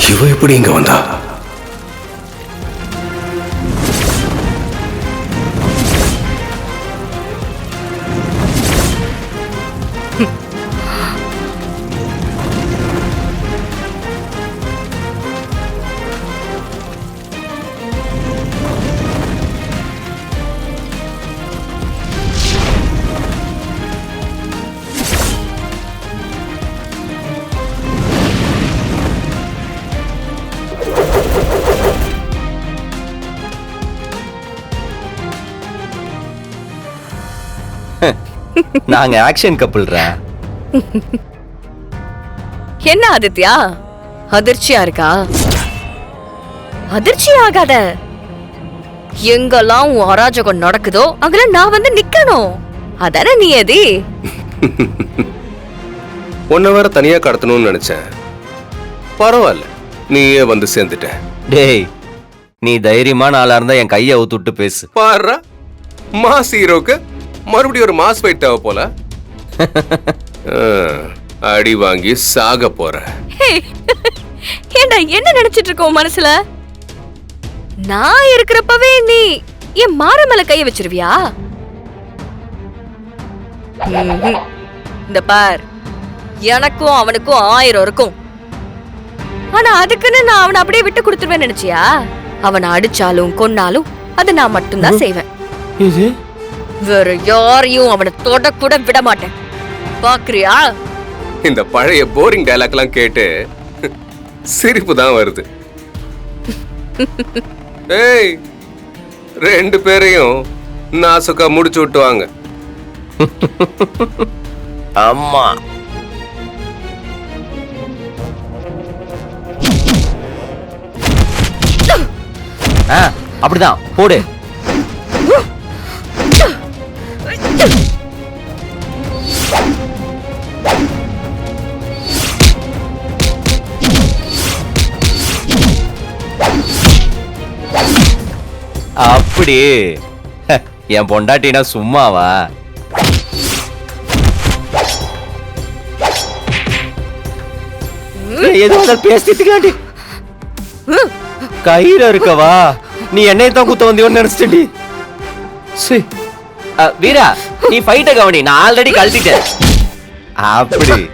இவ எப்படி இங்க வந்தா? நாங்க ஆக்ஷன் கப்பிள்ரா. என்ன ஆதித்யா, அதிர்ச்சியா இருக்கா? அதிர்ச்சி ஆகாத. எங்கெல்லாம் உன் அராஜகம் நடக்குதோ அங்கெல்லாம் நான் வந்து நிக்கணும். அதானே நீ எதி. உன்னை வேற தனியா கடத்தணும்னு நினைச்சேன். பரவாயில்ல, நீயே வந்து சேர்ந்துட்ட. டேய், நீ தைரியமான ஆளா இருந்தா என் கையை அவுத்துட்டு பேசு. பாரு, மாஸ் ஹீரோக்கு மறுபடியும் ஒரு மாஸ் ஃபைட் தேவை போல. அடி வாங்கி சாக போற. ஏண்டா என்ன நினைச்சிட்டு இருக்க உன் மனசுல? நான் இருக்கிறப்பவே நீ என் மாற மேல கைய வச்சிருவியா? இந்த பார், எனக்கும் அவனுக்கும் 1000 இருக்கும். ஆனா அதுக்குன்னு நான் அவனை அப்படியே விட்டு கொடுத்துருவேன் நினைச்சியா? அவனை அடிச்சாலும் கொன்னாலும் அதை நான் மட்டும்தான் செய்வேன். வேற யாரையும் அவனை தொட கூட விட மாட்டேன். பாக்குறியா? இந்த பழைய போரிங் டயலாக் எல்லாம் கேட்டு சிரிப்பு தான் வருது. ஏய், 2 பேரையும் நாசுக்கா முடிச்சு விட்டுவாங்க. அம்மா அப்படிதான் போடு. அப்படி என் பொண்டாட்டினா சும்மாவா? ஏதோ பேசிட்டு கயிறு இருக்கவா? நீ என்னைய தான் குத்த வந்தியோன்னு நினைச்சிட்டி. வீரா, நீ ஃபைட்ட கவனி, நான் ஆல்ரெடி கழட்டிட்டேன். அப்படி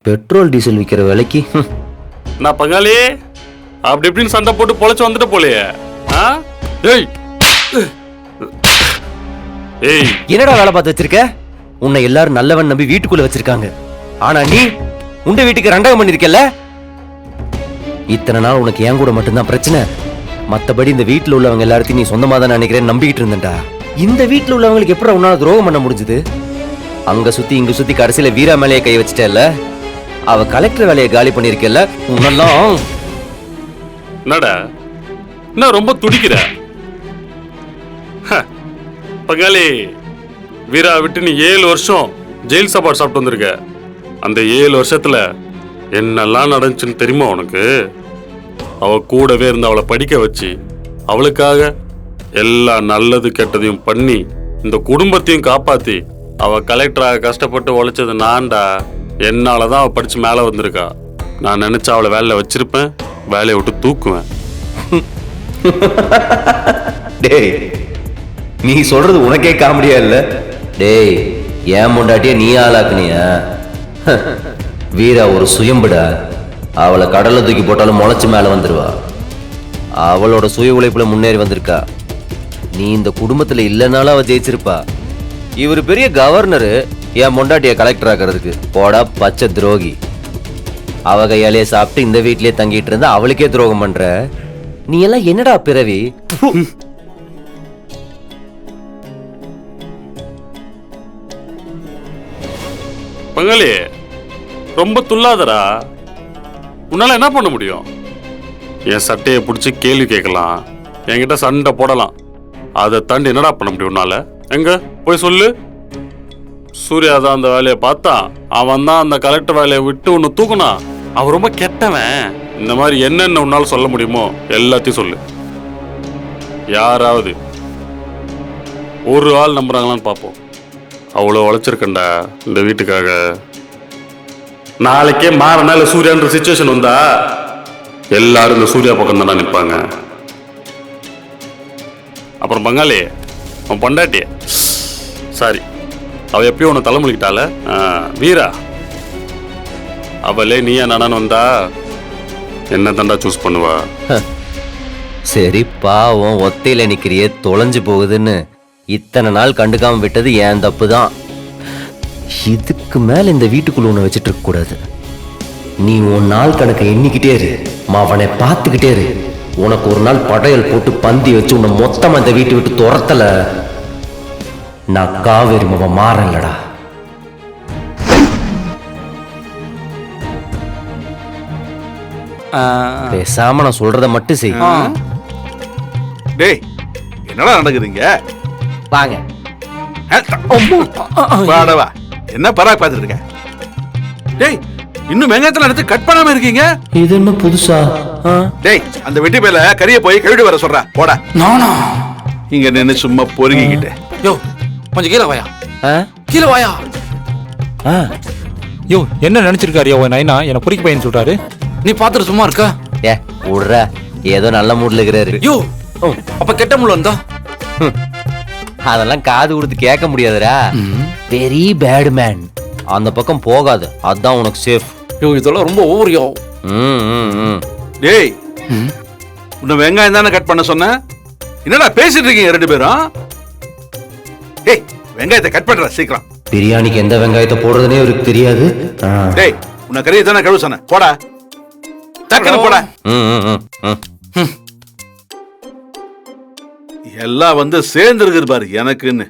பெட்ரோல் டீசல் விக்கிற விலைக்கு நான் பங்காளி அப்படி இப்படின்னு சண்டை போட்டு பொழைச்சு வந்துட்டு போலையே. என்னடா வேலை பார்த்து வச்சிருக்க? உன்னை எல்லாரும் நல்லவன் நம்பி வீட்டுக்குள்ள வச்சிருக்காங்க. ஆனா நீ உண்ட வீட்டுக்கு ரெண்டகம் பண்ணிருக்கல. இத்தனை நாள் உனக்கு என் கூட மட்டும்தான் பிரச்சனை. மத்தபடி இந்த வீட்டுல உள்ளவங்க எல்லாத்தையும் நீ சொந்தமா தான் நினைக்கிறேன் நம்பிக்கிட்டு இருந்தேன்டா. இந்த வீட்டுல உள்ளவங்களுக்கு எப்படி உன்னால துரோகம் பண்ண முடிஞ்சது? அங்க சுத்தி இங்க சுத்தி கடைசியில வீரா மேலைய கை வச்சிட்டல. அவ கலெக்டர் வேலையை காலி பண்ணிருக்கல. உன்னெல்லாம் என்னடா நான் ரொம்ப துடிக்கிற பங்காளி. வீரா விட்டு நீ 7 வருஷம் ஜெயில் சாப்பாடு சாப்பிட்டு வந்திருக்க. அந்த 7 வருஷத்துல என்னெல்லாம் நடந்துச்சுன்னு தெரியுமா உனக்கு? அவ கூடவே இருந்து அவளை படிக்க வச்சு அவளுக்காக எல்லா நல்லது கெட்டதையும் பண்ணி இந்த குடும்பத்தையும் காப்பாத்தி அவ கலெக்டராக கஷ்டப்பட்டு உழைச்சது நான்டா. என்னாலதான் அவ படிச்சு மேல வந்திருக்கா. நான் நினைச்சா அவளை வேலையில வச்சிருப்பேன், வேலையை விட்டு தூக்குவேன். டேய், நீ சொல்றது உனக்கே காமெடியா இல்ல? டேய், ஏன் முண்டாட்டிய நீ ஆளாக்குனியா? வீரா ஒரு சுயம்புடா. அவளை கடல்ல தூக்கி போட்டாலும் முளைச்சு மேல வந்துருவா. அவளோட சுய உழைப்புல முன்னேறி வந்திருக்கா. நீ இந்த குடும்பத்துல இல்லைனாலும் அவ ஜெயிச்சிருப்பா. இவர் பெரிய கவர்னரு, என் முண்டாட்டிய கலெக்டர் ஆக்கிறதுக்கு. போடா பச்சை துரோகி. அவ கையாலே சாப்பிட்டு இந்த வீட்லயே தங்கிட்டு இருந்தா அவளுக்கே துரோகம் பண்ற. நீ எல்லாம் என்னடா பிறவி? பங்காளி ரொம்ப துள்ளாதடா. உன்னால என்ன பண்ண முடியும்? என் சட்டையை பிடிச்சி கேள்வி கேட்கலாம், என்கிட்ட சண்டை போடலாம். அதை தாண்டி என்னடா பண்ண முடியும் உன்னால? எங்க போய் சொல்லு. சூர்யா தான் அந்த வேலையை பார்த்தான். அவன் தான் அந்த கலெக்டர் வேலையை விட்டு ஒன்று தூக்குனா. அவன் ரொம்ப கெட்டவன். இந்த மாதிரி என்னென்ன உன்னால சொல்ல முடியுமோ எல்லாத்தையும் சொல்லு. யாராவது ஒரு ஆள் நம்புறாங்களான்னு பார்ப்போம். அவ்வளோ உழைச்சிருக்கண்டா இந்த வீட்டுக்காக. நாளைக்கே மாறனால சூர்யான்ற சிச்சுவேஷன் வந்தா எல்லாரும் இந்த சூர்யா பக்கம் தானே நிற்பாங்க. அப்புறம் பங்காளி அவன் பொண்டாட்டி, சாரி, அவ எப்பயும் உன்னை தலைமுழிக்கிட்டால வீரா, அவளே நீயா நானான்னு வந்தா என்ன தாண்டா சூஸ் பண்ணுவா? சரி பாவம், ஒத்தையில நிக்கிறியே தொலைஞ்சு போகுதுன்னு இத்தனை நாள் கண்டுக்காம விட்டது என் தப்பு தான். இதுக்கு மேல இந்த வீட்டுக்குள்ள உன்னை வச்சுட்டு இருக்க கூடாது. நீ உன் நாள் கணக்கை எண்ணிக்கிட்டே இரு, அவனை பார்த்துக்கிட்டே இரு. உனக்கு ஒரு நாள் படையல் போட்டு பந்தி வச்சு உன்னை மொத்தமா இந்த வீட்டை விட்டு துரத்தல, நான் காவேரி மாவன் மாறலடா. பேசாம நான் சொல்றத மட்டும் செய். டேய் என்னடா நடக்குதுங்க? வாங்க. வாடவா, என்ன பராக் பார்த்துட்டு இருக்க? டேய் இன்னும் வெங்காயத்துல எடுத்து கட் பண்ணாம இருக்கீங்க. இது என்ன புதுசா? டேய் அந்த வெட்டி பேல கறிய போய் கழுவி வர சொல்றா. போடா. நானா? இங்க நின்னு சும்மா பொறுக்கிக்கிட்டு. யோ கொஞ்சம் கீழே வாயா, கீழே வாயா. யோ என்ன நினைச்சிருக்காரு யோ நைனா என்ன பொறிக்க பையன் சொல்றாரு? நீ பாத்துட்டு சும்மா இருக்க? ஏ விடுற, ஏதோ நல்ல மூட்ல இருக்கிறாரு. யோ அப்ப கெட்ட முள்ள வந்தா? அதெல்லாம் காது கொடுத்து கேட்க முடியாதுடா. வெரி பேட் மேன், அந்த பக்கம் போகாது, அதான் உனக்கு சேஃப். யோ இதெல்லாம் ரொம்ப ஓவரியா. டேய் உன்னை வெங்காயம் தானே கட் பண்ண சொன்ன, என்னடா பேசிட்டு இருக்கீங்க ரெண்டு பேரும்? டேய் வெங்காயத்தை கட் பண்ற சீக்கிரம். பிரியாணிக்கு எந்த வெங்காயத்தை போடுறதுனே அவருக்கு தெரியாது. டேய் உன்னை கறியை தானே கழுவு சொன்ன, போடா டக்குன்னு போடா. எல்லாம் வந்து சேர்ந்து இருக்குது பாரு எனக்குன்னு.